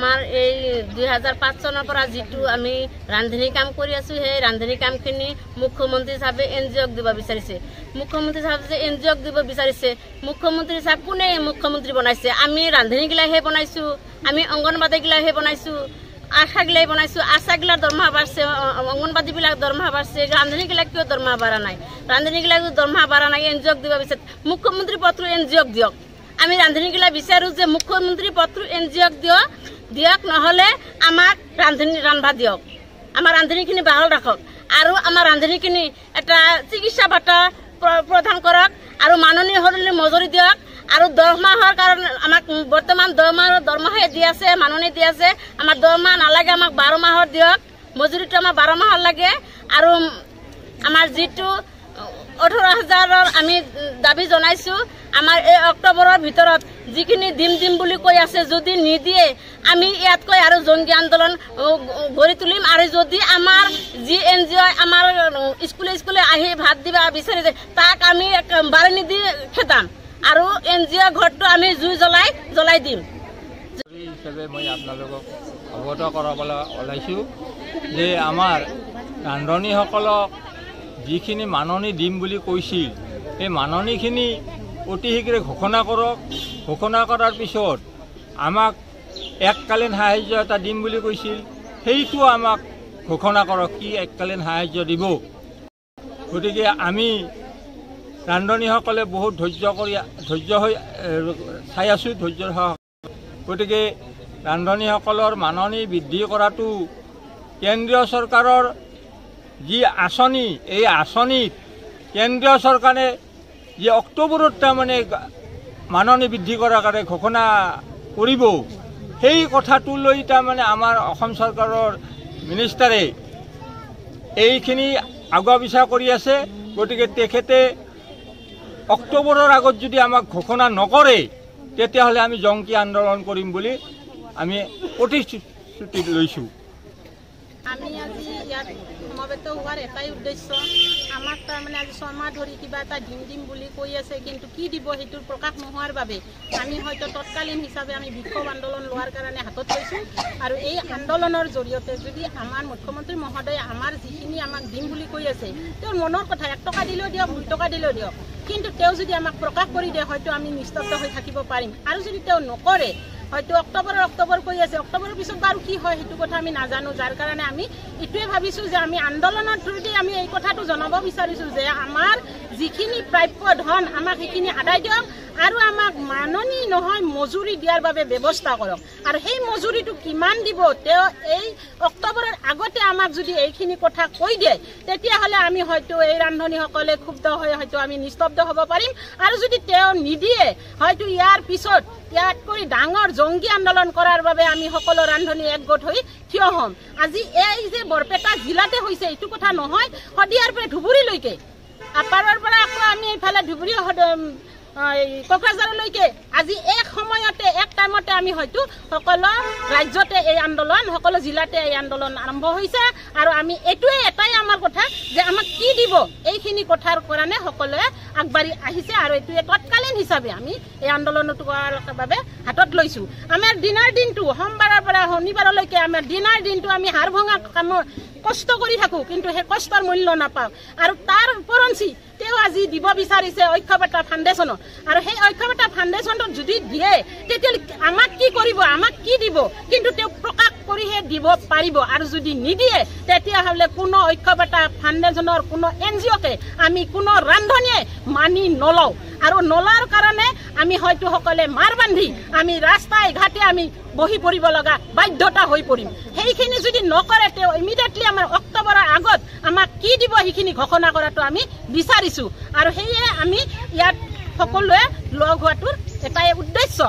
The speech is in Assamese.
আমাৰ এই 2005 চনৰ পৰা যিটো আমি ৰান্ধনী কাম কৰি আছো সেই ৰান্ধনী কামখিনি মুখ্যমন্ত্ৰী সাহেবে এনজিঅক দিব বিচাৰিছে মুখ্যমন্ত্ৰী সাহেব যে এনজিঅক দিব বিচাৰিছে মুখ্যমন্ত্ৰী সাহেব কোনে মুখ্যমন্ত্ৰী বনাইছে আমি ৰান্ধনী গিলাহে বনাইছো আমি অংগনবাদী গিলাহে বনাইছো আশা গিলাই বনাইছো আশা গিলাৰ দৰমহা বাঢ়ছে অংগনবাদী বিলাক দৰমহা বাঢ়ছে ৰান্ধনী গিলাক কিয় দৰমহা বাঢ়া নাই ৰান্ধনী গিলাক দৰমহা বাঢ়া নাই এনজিঅক দিব বিচাৰে মুখ্যমন্ত্ৰী পত্ৰ এনজিঅক দিয়ক আমি ৰান্ধনী গিলা বিচাৰো যে মুখ্যমন্ত্ৰী পত্ৰ এনজিঅক দিয়ক নহলে আমাক ৰান্ধনী ৰান্ধবা দিয়ক আমাৰ ৰান্ধনীখিনি ভাল ৰাখক আৰু আমাৰ ৰান্ধনীখিনি এটা চিকিৎসা ভাতা প্ৰদান কৰক আৰু মাননীয় হৰলি মজুৰি দিয়ক আৰু দৰমহাৰ কাৰণে আমাক বৰ্তমান দৰমহাই দি আছে মাননী দি আছে আমাৰ দৰমহা নালাগে আমাক 12 মাহৰ দিয়ক মজুৰিটো আমাৰ 12 মাহৰ লাগে আৰু আমাৰ যেটো 18,000 আমি দাবী জনাইছো আমাৰ এই অক্টোবৰৰ ভিতৰত যিখিনি দিম বুলি কৈ আছে যদি নিদিয়ে আমি ইয়াতকৈ আৰু জংগী আন্দোলন গঢ়ি তুলিম আৰু যদি আমাৰ জি এনজিঅ আমাৰ স্কুলে আহি ভাত দিবা বিচাৰিছে তাক আমি বাৰে নিদি খেদাম আৰু এনজিঅ ঘৰটো আমি জুই জ্বলাই দিম হিচাপে মই আপোনালোকক অৱগত কৰাবলৈ ওলাইছো যে আমাৰ ৰান্ধনীসকলক যিখিনি মাননী দিম বুলি কৈছিল এই মাননীখিনি অতি শীঘ্ৰে ঘোষণা কৰক ঘোষণা কৰাৰ পিছত আমাক এককালীন সাহায্য এটা দিম বুলি কৈছিল সেইটো আমাক ঘোষণা কৰক কি এককালীন সাহায্য দিব গতিকে আমি ৰান্ধনীসকলে বহুত ধৈৰ্য হৈ চাই আছো ধৈৰ্যৰ গতিকে ৰান্ধনীসকলৰ মাননী বৃদ্ধি কৰাটো কেন্দ্ৰীয় চৰকাৰৰ যি আঁচনি এই আঁচনিত কেন্দ্ৰীয় চৰকাৰে যে অক্টোবৰত তাৰমানে মাননী বৃদ্ধি কৰাৰ কাৰণে ঘোষণা কৰিব সেই কথাটো লৈ তাৰমানে আমাৰ অসম চৰকাৰৰ মিনিষ্টাৰে এইখিনি আগুৱা পিছা কৰি আছে গতিকে তেখেতে অক্টোবৰৰ আগত যদি আমাক ঘোষণা নকৰে তেতিয়াহ'লে আমি জংকী আন্দোলন কৰিম বুলি আমি প্ৰতিশ্ৰুতি লৈছো আমি আজি ইয়াত সমবেত হোৱাৰ এটাই উদ্দেশ্য আমাক তাৰমানে আজি 6 মাহ ধৰি কিবা এটা দিম বুলি কৈ আছে কিন্তু কি দিব সেইটোৰ প্ৰকাশ নোহোৱাৰ বাবে আমি হয়তো তৎকালীন হিচাপে আমি বিক্ষোভ আন্দোলন লোৱাৰ কাৰণে হাতত লৈছোঁ আৰু এই আন্দোলনৰ জৰিয়তে যদি আমাৰ মুখ্যমন্ত্ৰী মহোদয়ে আমাৰ যিখিনি আমাক দিম বুলি কৈ আছে তেওঁৰ মনৰ কথা 1 টকা দিলেও দিয়ক 2 টকা দিলেও দিয়ক কিন্তু তেওঁ যদি আমাক প্ৰকাশ কৰি দিয়ে হয়তো আমি নিস্তব্ধ হৈ থাকিব পাৰিম আৰু যদি তেওঁ নকৰে হয়তো অক্টোবৰ কৈ আছে অক্টোবৰৰ পিছত বাৰু কি হয় সেইটো কথা আমি নাজানো যাৰ কাৰণে আমি ইটোৱে ভাবিছো যে আমি আন্দোলনৰ থ্ৰুদি আমি এই কথাটো জনাব বিচাৰিছো যে আমাৰ যিখিনি প্ৰাপ্য ধন আমাক সেইখিনি আদায় দিয়ক আৰু আমাক মাননী নহয় মজুৰি দিয়াৰ বাবে ব্যৱস্থা কৰক আৰু সেই মজুৰিটো কিমান দিব তেওঁ এই অক্টোবৰৰ আগতে আমাক যদি এইখিনি কথা কৈ দিয়ে তেতিয়াহ'লে আমি হয়তো এই ৰান্ধনীসকলে ক্ষুব্ধ হৈ হয়তো আমি নিস্তব্ধ হ'ব পাৰিম আৰু যদি তেওঁ নিদিয়ে হয়তো ইয়াৰ পিছত ইয়াতকৈ ডাঙৰ জংগী আন্দোলন কৰাৰ বাবে আমি সকলো ৰান্ধনী একগোট হৈ থিয় হ'ম আজি এই যে বৰপেটা জিলাতে হৈছে এইটো কথা নহয় শদিয়াৰ পৰা ধুবুৰীলৈকে আপাৰৰ পৰা আকৌ আমি এইফালে ধুবুৰী কোকৰাঝাৰলৈকে আজি এক সময়তে এক টাইমতে আমি হয়তো সকলো ৰাজ্যতে এই আন্দোলন সকলো জিলাতে এই আন্দোলন আৰম্ভ হৈছে আৰু আমি এটাই আমাৰ কথা যে আমাক কি দিব এইখিনি কথাৰ কাৰণে সকলোৱে আগবাঢ়ি আহিছে আৰু এটোৱে তৎকালীন হিচাপে আমি এই আন্দোলনটো কৰাৰ বাবে হাতত লৈছো আমাৰ দিনৰ দিনটো সোমবাৰৰ পৰা শনিবাৰলৈকে আমাৰ দিনৰ দিনটো আমি হাড় ভঙা কাম কষ্ট কৰি থাকো কিন্তু সেই কষ্টৰ মূল্য নাপাওঁ আৰু তাৰ উপৰঞ্চি তেওঁ আজি দিব বিচাৰিছে ঐক্যবদ্ধ ফাউণ্ডেশ্যন আৰু সেই ঐক্যবদ্ধ ফাউণ্ডেশ্যনটো যদি দিয়ে তেতিয়াহ'লে আমাক কি কৰিব আমাক কি দিব কিন্তু তেওঁ প্ৰকাশ কৰিহে দিব পাৰিব আৰু যদি নিদিয়ে তেতিয়াহ'লে কোনো ঐক্যবদ্ধ ফাউণ্ডেশ্যনৰ কোনো এনজিঅ'কে আমি কোনো ৰান্ধনীয়ে মানি নলওঁ আৰু নলাৰ কাৰণে আমি হয়তো সকলে মাৰ বান্ধি আমি ৰাস্তাই ঘাটে আমি বহি পৰিব লগা বাধ্যতা হৈ পৰিম সেইখিনি যদি নকৰে তেওঁ ইমিডিয়েটলি আমাৰ অক্টোবৰৰ আগত আমাক কি দিব সেইখিনি ঘোষণা কৰাটো আমি বিচাৰিছো আৰু সেয়ে আমি ইয়াত সকলোৱে লগ হোৱাটোৰ এটাই উদ্দেশ্য